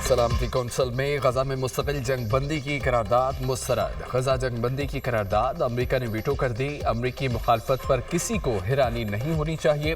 सलामती कौंसिल में गजा में मुस्तकिल जंगबंदी की करारदाद मुस्तरद। गजा जंगबंदी की करारदाद अमरीका ने वीटो कर दी। अमरीकी मुखालफत पर किसी को हैरानी नहीं होनी चाहिए।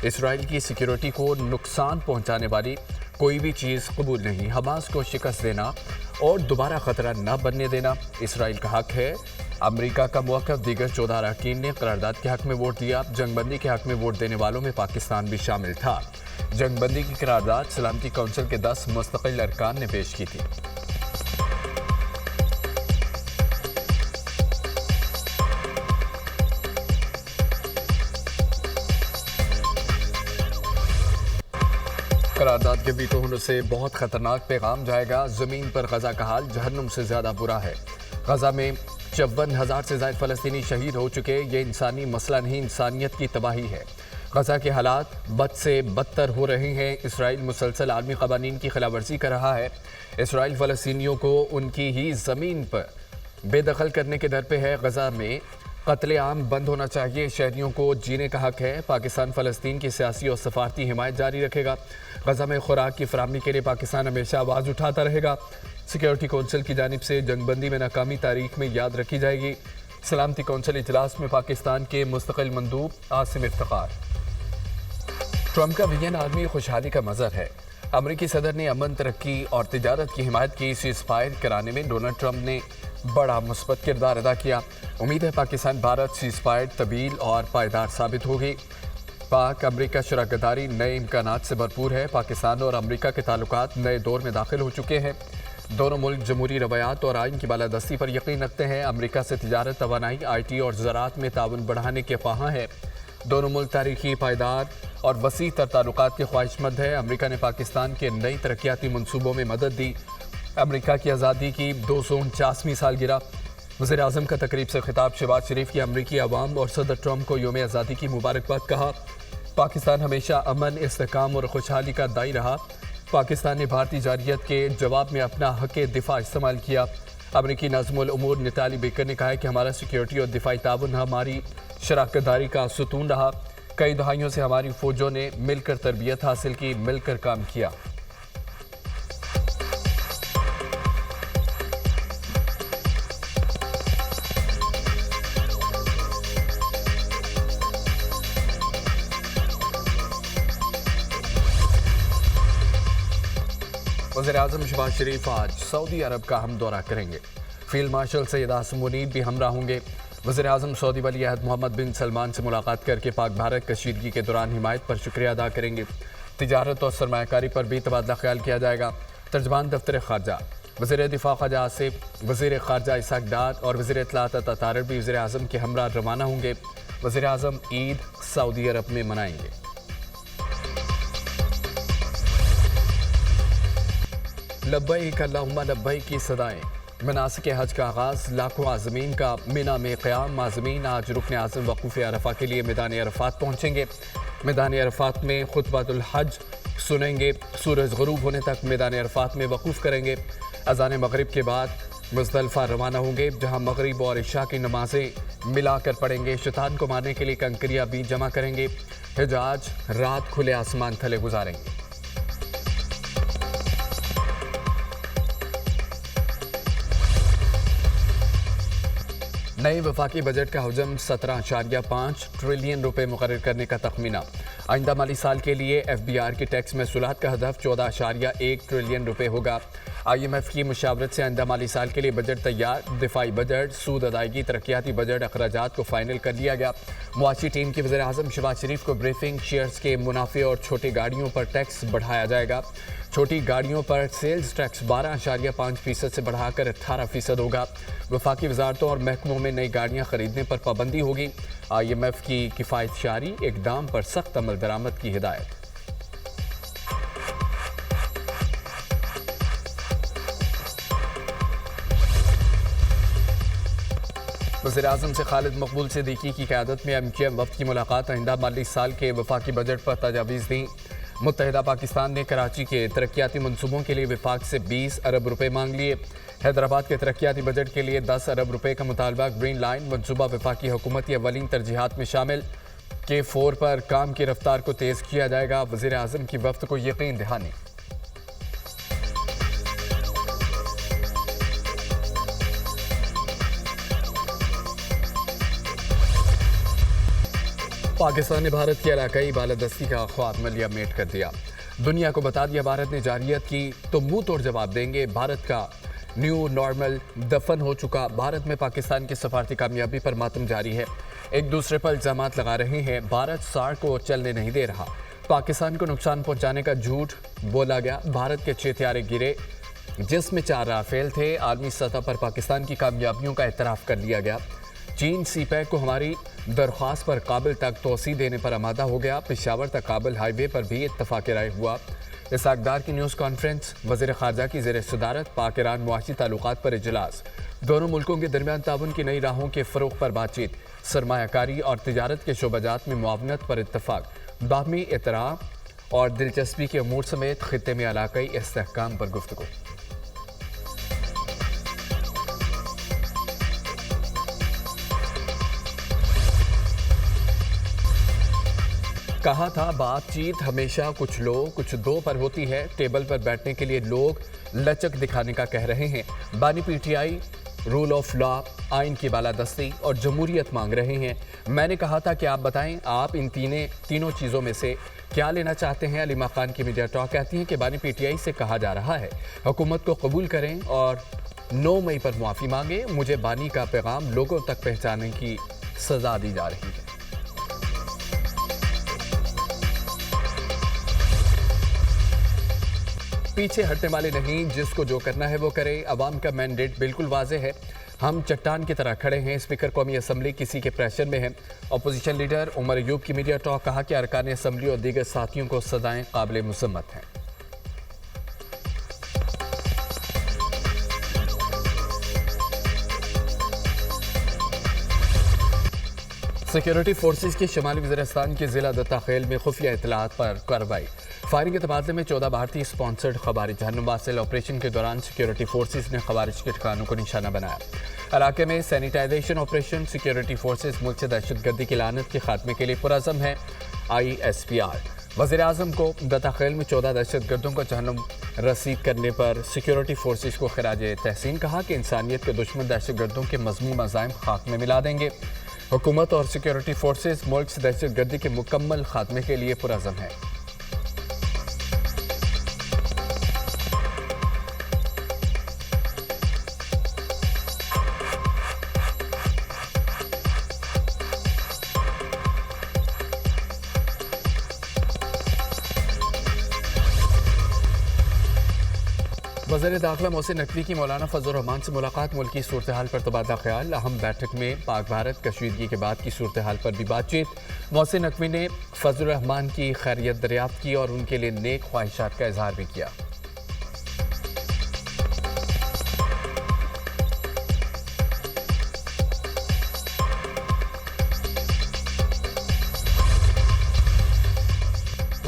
इसराइल की सिक्योरिटी को नुकसान पहुंचाने वाली कोई भी चीज़ कबूल नहीं। हमास को शिकस्त देना और दोबारा खतरा न बनने देना इसराइल का हक है। अमरीका का मौक़िफ़। दीगर 14 अरकान ने करारदाद के हक में वोट दिया। जंगबंदी के हक में वोट देने वालों में पाकिस्तान भी शामिल था। जंगबंदी की करारदाद सलामती कौंसिल के 10 मुस्तकिल अरकान ने पेश की थी। करारदाद के वीटो होने से बहुत खतरनाक पैगाम जाएगा। जमीन पर गजा का हाल जहन्नुम से ज्यादा बुरा है। गजा में 54,000 से ज्यादा फलस्तीनी शहीद हो चुके। ये इंसानी मसला नहीं, इंसानियत की तबाही है। गजा के हालात बद से बदतर हो रहे हैं। इसराइल मुसलसल आलमी क़वानीन की खिलाफवर्जी कर रहा है। इसराइल फ़लस्तीनियों को उनकी ही ज़मीन पर बेदखल करने के दर पे है। गजा में कत्लेआम बंद होना चाहिए। शहरियों को जीने का हक है। पाकिस्तान फ़लस्तीन की सियासी और सफारती हिमायत जारी रखेगा। गजा में खुराक की फराहमी के लिए पाकिस्तान हमेशा आवाज़ उठाता रहेगा। सिक्योरिटी कौंसिल की जानिब से जंगबंदी में नाकामी तारीख में याद रखी जाएगी। सलामती कौंसिल इजलास में पाकिस्तान के मुस्तकिल मंदूब आसिम इफ्तिखार। ट्रंप का विजन आर्मी खुशहाली का मज़हर है। अमरीकी सदर ने अमन, तरक्की और तिजारत की हिमायत की। सीज़फायर कराने में डोनाल्ड ट्रंप ने बड़ा मुस्बत किरदार अदा किया। उम्मीद है पाकिस्तान भारत सीज़फायर तवील और पायदार साबित होगी। पाक अमरीका शराकतदारी नए इम्कानात से भरपूर है। पाकिस्तान और अमरीका के ताल्लुकात नए दौर में दाखिल हो चुके हैं। दोनों मुल्क जमहूरी रवायात और आइन की बालादस्ती पर यकीन रखते हैं। अमरीका से तिजारत, तवानाई, IT और ज़राअत में ताउन बढ़ाने के ख्वाहां हैं। दोनों मुल्क तारीखी, पायदार और वसी तर ताल्लुकात के ख्वाहिशमंद है। अमरीका ने पाकिस्तान के नई तरक्याती मनसूबों में मदद दी। अमरीका की आज़ादी की 249वीं सालगिरह। वज़ीर आज़म का तकरीब से खिताब। शहबाज शरीफ की अमरीकी अवाम और सदर ट्रंप को यौम आज़ादी की मुबारकबाद। कहा, पाकिस्तान हमेशा अमन, इस्तेहकाम और खुशहाली का दाई रहा। पाकिस्तान ने भारतीय जारियत के जवाब में अपना हक़ दिफा इस्तेमाल किया। अमरीकी नाज़िमुल उमूर निताली बेकर ने कहा है कि हमारा सिक्योरिटी और दिफाई ताउन हमारी शराकतदारी का सुतून रहा। कई दहाइयों से हमारी फौजों ने मिलकर तरबियत हासिल की, मिलकर काम किया। वज़ीर आज़म शहबाज शरीफ आज सऊदी अरब का हम दौरा करेंगे। फील्ड मार्शल सैयद आसिम मुनीब भी हमरा होंगे। वज़ीर आज़म सऊदी वली अहद मोहम्मद बिन सलमान से मुलाकात करके पाक भारत कशीदगी के दौरान हिमायत पर शुक्रिया अदा करेंगे। तिजारत और सरमायाकारी पर भी तबादला ख्याल किया जाएगा। तर्जमान दफ्तर ख़ारजा वज़ीर दिफा ख्वाजा आसिफ, वज़ीर ख़ारजा इसहाक डार और वज़ीर इत्तलात अता तारिक भी वज़ीर आज़म के हमरा रवाना होंगे। वज़ीर आज़म ईद सऊदी अरब में मनाएंगे। लब्बैक अल्लाहुम्मा लब्बैक की सदाएं। मनासिक हज का आगाज़। लाखों आज़मीन का मिना में क़याम। आज़मीन आज रुकन आज़म वक़ूफ़ अरफ़ा के लिए मैदान अरफ़ात पहुँचेंगे। मैदान अरफ़ात में खुतबातुल हज सुनेंगे। सूरज ग़ुरूब होने तक मैदान अरफ़ात में वक़ूफ़ करेंगे। अज़ान मग़रिब के बाद मुज़दलिफ़ा रवाना होंगे, जहाँ मग़रिब और इशा की नमाज़ें मिलाकर पढ़ेंगे। शैतान को मारने के लिए कंकरियाँ भी जमा करेंगे। हिजाज रात खुले आसमान थले गुजारेंगे। नए वफाकी बजट का हजम 17.5 ट्रिलियन रुपए मुकर्रर करने का तखमीना। आइंदा माली साल के लिए FBR की टैक्स महसूलात का हदफ 14.1 ट्रिलियन रुपए होगा। IMF की मुशावरत से आइंदा माली साल के लिए बजट तैयार। दिफाई बजट, सूद अदायगी, तरक्याती बजट अखराजात को फाइनल कर लिया गया। मुआशी टीम की वज़ीर आज़म शहबाज शरीफ को ब्रीफिंग। शेयर्स के मुनाफे और छोटी गाड़ियों पर टैक्स बढ़ाया जाएगा। छोटी गाड़ियों पर सेल्स टैक्स 12.5% से बढ़ाकर 18% होगा। वफाकी वजारतों और महकमों में नई गाड़ियाँ खरीदने पर पाबंदी होगी। IMF की किफ़ायत शारी इक़दाम पर सख्त अमल दरामद की हिदायत। वज़ीर आज़म से खालिद मकबूल सिद्दीकी की क़यादत में MQM वफ़द की मुलाकात। आइंदा माली साल के वफाकी बजट पर तजावीज़ दी। मुत्तहिदा पाकिस्तान ने कराची के तरक्याती मनसूबों के लिए वफाक से 20 अरब रुपए मांग लिए। हैदराबाद के तरक्याती बजट के लिए 10 अरब रुपए का मुतालबा। ग्रीन लाइन मनसूबा वफाकी हुकूमती अवलिन तरजीहात में शामिल। K4 पर काम की रफ्तार को तेज़ किया जाएगा। वज़ीर आज़म की वफ़द को यकीन दहानी। पाकिस्तान ने भारत की इलाकाई बालादस्ती का ख्वाब मलिया मेट कर दिया। दुनिया को बता दिया भारत ने जारहियत की तो मुंह तोड़ जवाब देंगे। भारत का न्यू नॉर्मल दफन हो चुका। भारत में पाकिस्तान की सफारती कामयाबी पर मातम जारी है। एक दूसरे पर इल्जामात लगा रहे हैं। भारत सार्क को चलने नहीं दे रहा। पाकिस्तान को नुकसान पहुंचाने का झूठ बोला गया। भारत के 6 हथियारे गिरे जिसमें 4 राफेल थे। आलमी सतह पर पाकिस्तान की कामयाबियों का एतराफ़ कर लिया गया। चीन सीपैक को हमारी दरख्वास्त पर काबिल तक तोसी देने पर आमादा हो गया। पेशावर तक काबिल हाईवे पर भी इत्तफाक राय हुआ। इसाकदार की न्यूज़ कॉन्फ्रेंस, वज़ीर ख़ारजा की ज़ेर सदारत पाक ईरान मुआशी ताल्लुकात पर इजलास, दोनों मुल्कों के दरमियान ताउन की नई राहों के फ़रोग़ पर बातचीत, सरमायाकारी और तिजारत के शोबाजात में मुआवनत पर इत्तफाक, बाहमी एतराफ़ और दिलचस्पी के अमूर समेत ख़ित्ते में इलाक़ाई इस्तेहकाम पर गुफ्तगू। कहा था बातचीत हमेशा कुछ लोग कुछ दो पर होती है। टेबल पर बैठने के लिए लोग लचक दिखाने का कह रहे हैं। बानी पीटीआई रूल ऑफ लॉ, आइन की बालादस्ती और जमहूरियत मांग रहे हैं। मैंने कहा था कि आप बताएं आप इन तीनों चीज़ों में से क्या लेना चाहते हैं। अलीमा खान की मीडिया टॉक कहती हैं कि बानी पीटीआई से कहा जा रहा है हुकूमत को कबूल करें और 9 मई पर मुआफ़ी मांगे। मुझे बानी का पैगाम लोगों तक पहुँचाने की सज़ा दी जा रही है। पीछे हटने वाले नहीं, जिसको जो करना है वो करे। अवाम का मैंडेट बिल्कुल वाज़ेह है। हम चट्टान की तरह खड़े हैं। स्पीकर कौमी असम्बली किसी के प्रेशर में है। अपोजिशन लीडर उमर अयूब की मीडिया टॉक, कहा कि अरकान असम्बली और दीगर साथियों को सजाएं काबिल मुसम्मत हैं। सिक्योरिटी फोर्सेज के शमाली वज़ीरिस्तान के ज़िला दत्ताखेल में खुफिया इत्तलात पर कार्रवाई। फायरिंग के तबादले में 14 भारतीय स्पॉन्सर्ड खवारिज। जहन्नुम वासिल ऑपरेशन के दौरान सिक्योरिटी फोर्सेज ने खवारिज के ठिकानों को निशाना बनाया। इलाके में सैनिटाइजेशन ऑपरेशन। सिक्योरिटी फोर्सेज मुल्क से दहशतगर्दी की लानत के खात्मे के लिए पुरअज़म है। ISPR वज़ीर आज़म को दत्ताखेल में 14 दहशतगर्दों को जहन्नुम रसीद करने पर सिक्योरिटी फोर्सेज को खराज तहसीन। कहा कि इंसानियत के दुश्मन दहशतगर्दों के मज़मूम अज़ाइम खाक में मिला देंगे। हुकूमत और सिक्योरिटी फोर्सेज मुल्क से दहशतगर्दी के मुकम्मल खात्मे के लिए पुरअज़म है। वज़ीर दाखिला मोहसिन नकवी की मौलाना फजल रहमान से मुलाकात। मुल्क की सूरत हाल पर तबादला ख्याल। अहम बैठक में पाक भारत कशीदगी के बाद की सूरत हाल पर भी बातचीत। मोहसिन नकवी ने फजल रहमान की खैरियत दरियाफ्त की और उनके लिए नेक ख्वाहिशात का इजहार भी किया।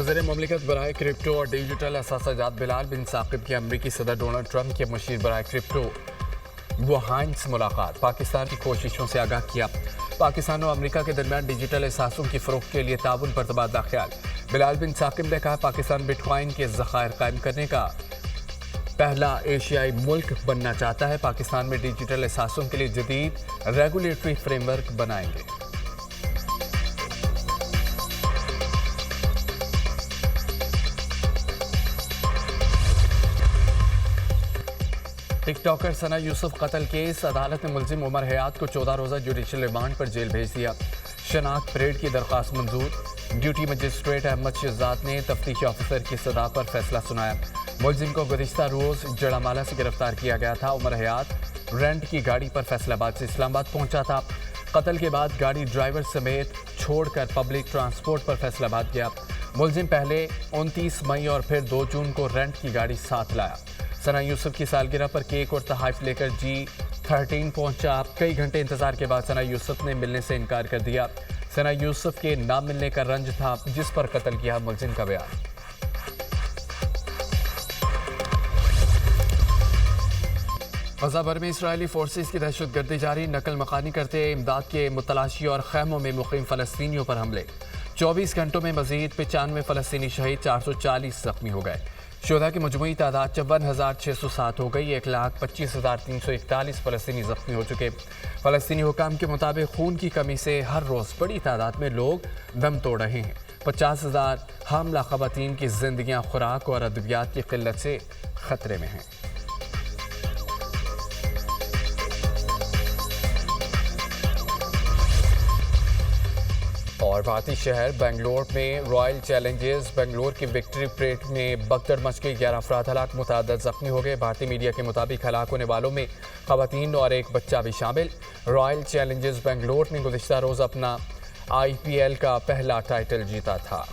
वज़ीर मुमलिकत बराए क्रिप्टो और डिजिटल असासाजात बिलाल बिन साकिब की अमरीकी सदर डोनाल्ड ट्रंप के मशीर बराए क्रिप्टो वुहान से मुलाकात। पाकिस्तान की कोशिशों से आगाह किया। पाकिस्तान और अमरीका के दरमियान डिजिटल असासों की फ़रोग़ के लिए ताउन पर तबादला ख्याल। बिलाल बिन साकिब ने कहा पाकिस्तान बिटकॉइन के ज़खायर कायम करने का पहला एशियाई मुल्क बनना चाहता है। पाकिस्तान में डिजिटल असासों के लिए जदीद रेगुलेटरी फ्रेमवर्क बनाएंगे। टिकटॉकर सना यूसुफ कत्ल केस। अदालत ने मुलजिम उमर हयात को 14 रोज़ा जुडिशल रिमांड पर जेल भेज दिया। शनाख्त परेड की दरख्वास्त मंजूर। ड्यूटी मजिस्ट्रेट अहमद शहजाद ने तफ्तीशी ऑफिसर की सदा पर फैसला सुनाया। मुलजिम को गुज़िश्ता रोज़ जड़ामाला से गिरफ्तार किया गया था। उमर हयात रेंट की गाड़ी पर फैसलाबाद से इस्लामाबाद पहुंचा था। कत्ल के बाद गाड़ी ड्राइवर समेत छोड़कर पब्लिक ट्रांसपोर्ट पर फैसलाबाद गया। मुलजिम पहले 29 मई और फिर 2 जून को रेंट की गाड़ी साथ लाया। सना यूसुफ की सालगिरह पर केक और तोहफ़े लेकर G13 पहुंचा। कई घंटे इंतजार के बाद सना यूसुफ ने मिलने से इनकार कर दिया। सना यूसुफ के ना मिलने का रंज था जिस पर कत्ल किया मुलजिम का बयान। गज़ा भर में इसराइली फोर्सेस की दहशतगर्दी जारी। नकल मकानी करते इमदाद के मुतलाशी और खैमों में मुकीम फ़लस्तीनियों पर हमले। 24 घंटों में मजीद 95 फ़लस्तीनी शहीद, 440 जख्मी हो गए। शोधा की मजमूई तादाद 54,607 हो गई। 1,25,341 फ़लस्तीनी जख्मी हो चुके। फ़लस्तीनी हुकाम के मुताबिक खून की कमी से हर रोज़ बड़ी तादाद में लोग दम तोड़ रहे हैं। 50,000 हामला ख़वातीन की जिंदगियां खुराक और अद्वियात की किल्लत से खतरे में हैं। और भारतीय शहर बेंगलोर में रॉयल चैलेंजर्स बेंगलोर की विक्ट्री परेड में भगदड़ मच गई। 11 अफराद हलाक, मुतअद्दिद जख्मी हो गए। भारतीय मीडिया के मुताबिक हलाक होने वालों में खवातीन और एक बच्चा भी शामिल। रॉयल चैलेंजर्स बेंगलोर ने गुज़िश्ता रोज़ अपना IPL का पहला टाइटल जीता था।